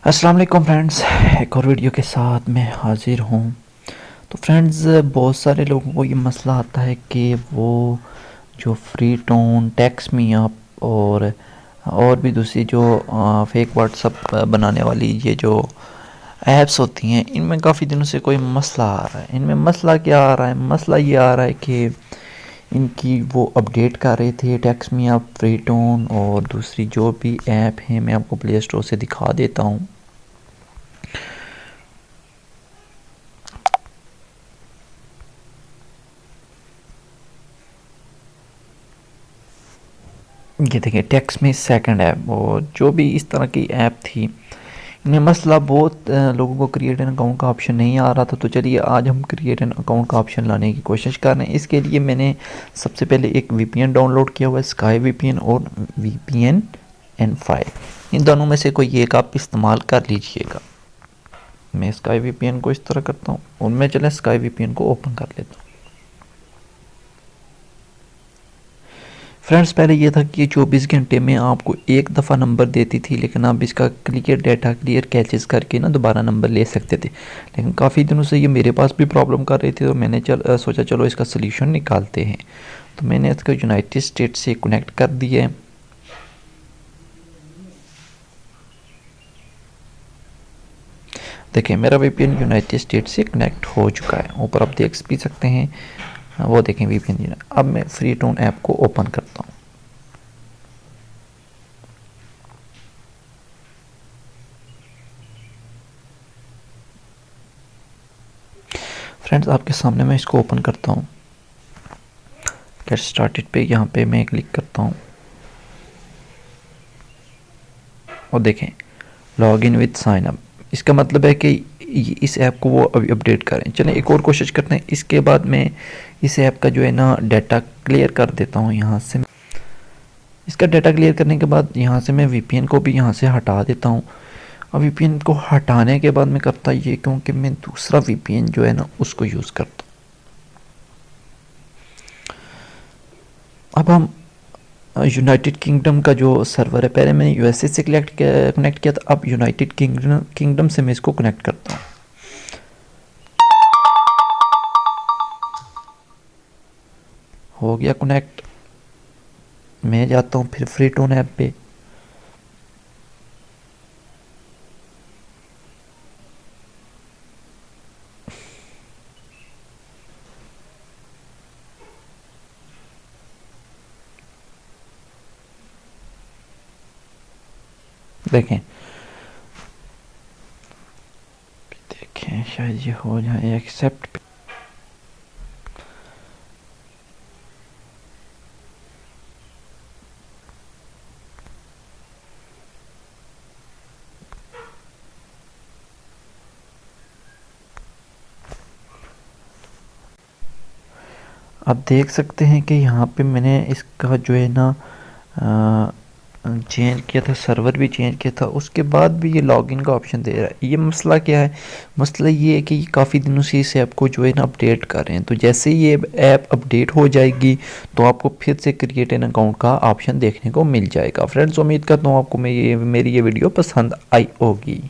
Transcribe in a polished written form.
अस्सलाम वालेकुम फ्रेंड्स, एक और वीडियो के साथ मैं हाज़िर हूँ। तो फ्रेंड्स, बहुत सारे लोगों को ये मसला आता है कि वो जो free tone, text me up और भी दूसरी जो फेक व्हाट्सअप बनाने वाली ये जो ऐप्स होती हैं, इनमें काफ़ी दिनों से कोई मसला आ रहा है। इनमें मसला क्या आ रहा है? मसला ये आ रहा है कि इनकी वो अपडेट कर रहे थे text me up, free tone और दूसरी जो भी ऐप हैं, मैं आपको प्ले स्टोर से दिखा देता हूँ। ये देखिए, टेक्स्ट में सेकंड ऐप और जो भी इस तरह की ऐप थी, इनमें मसला बहुत लोगों को क्रिएट एन अकाउंट का ऑप्शन नहीं आ रहा था। तो चलिए आज हम क्रिएट एन अकाउंट का ऑप्शन लाने की कोशिश कर रहे हैं। इसके लिए मैंने सबसे पहले एक वीपीएन डाउनलोड किया हुआ है, स्काई वीपीएन और वीपीएन N5। इन दोनों में से कोई एक आप इस्तेमाल कर लीजिएगा। मैं स्काई वीपीएन को इस तरह करता हूँ और मैं चले स्काई वीपीएन को ओपन कर लेता हूँ। फ्रेंड्स, पहले ये था कि 24 घंटे में आपको एक दफ़ा नंबर देती थी, लेकिन आप इसका क्लियर डाटा, क्लियर कैचेस करके ना दोबारा नंबर ले सकते थे। लेकिन काफ़ी दिनों से ये मेरे पास भी प्रॉब्लम कर रही थी, तो मैंने सोचा चलो इसका सलूशन निकालते हैं। तो मैंने इसको यूनाइटेड स्टेट से कनेक्ट कर दिया है। देखिए, मेरा वीपीएन यूनाइटेड स्टेट से कनेक्ट हो चुका है। ऊपर आप देख भी सकते हैं, वो देखें वीपीएन। अब मैं फ्री टोन ऐप को ओपन करता हूँ। फ्रेंड्स, आपके सामने मैं इसको ओपन करता हूँ। गेट स्टार्टेड पे यहाँ पे मैं क्लिक करता हूँ और देखें log in with sign up. इसका मतलब है कि इस ऐप को वो अभी अपडेट करें। चलें एक और कोशिश करते हैं। इसके बाद मैं इस ऐप का जो है ना डाटा क्लियर कर देता हूँ यहाँ से। इसका डाटा क्लियर करने के बाद यहाँ से मैं वीपीएन को भी यहाँ से हटा देता हूँ। अब वीपीएन को हटाने के बाद मैं करता ये क्योंकि मैं दूसरा वीपीएन जो है ना उसको यूज़ करता हूँ। अब हम यूनाइटेड किंगडम का जो सर्वर है, पहले मैंने यूएसए से कनेक्ट किया था, अब यूनाइटेड किंगडम से मैं इसको कनेक्ट करता हूँ। हो गया कनेक्ट। मैं जाता हूँ फिर फ्री टोन ऐप पे। देखें देखें शायद ये हो जाए एक्सेप्ट। आप देख सकते हैं कि यहाँ पे मैंने इसका जो है ना चेंज किया था, सर्वर भी चेंज किया था, उसके बाद भी ये लॉगिन का ऑप्शन दे रहा है। ये मसला क्या है? मसला ये है कि काफ़ी दिनों से इस ऐप को जो है ना अपडेट कर रहे हैं। तो जैसे ही ये ऐप अपडेट हो जाएगी तो आपको फिर से क्रिएट एन अकाउंट का ऑप्शन देखने को मिल जाएगा। फ्रेंड्स, उम्मीद करता हूँ आपको मेरी ये वीडियो पसंद आई होगी।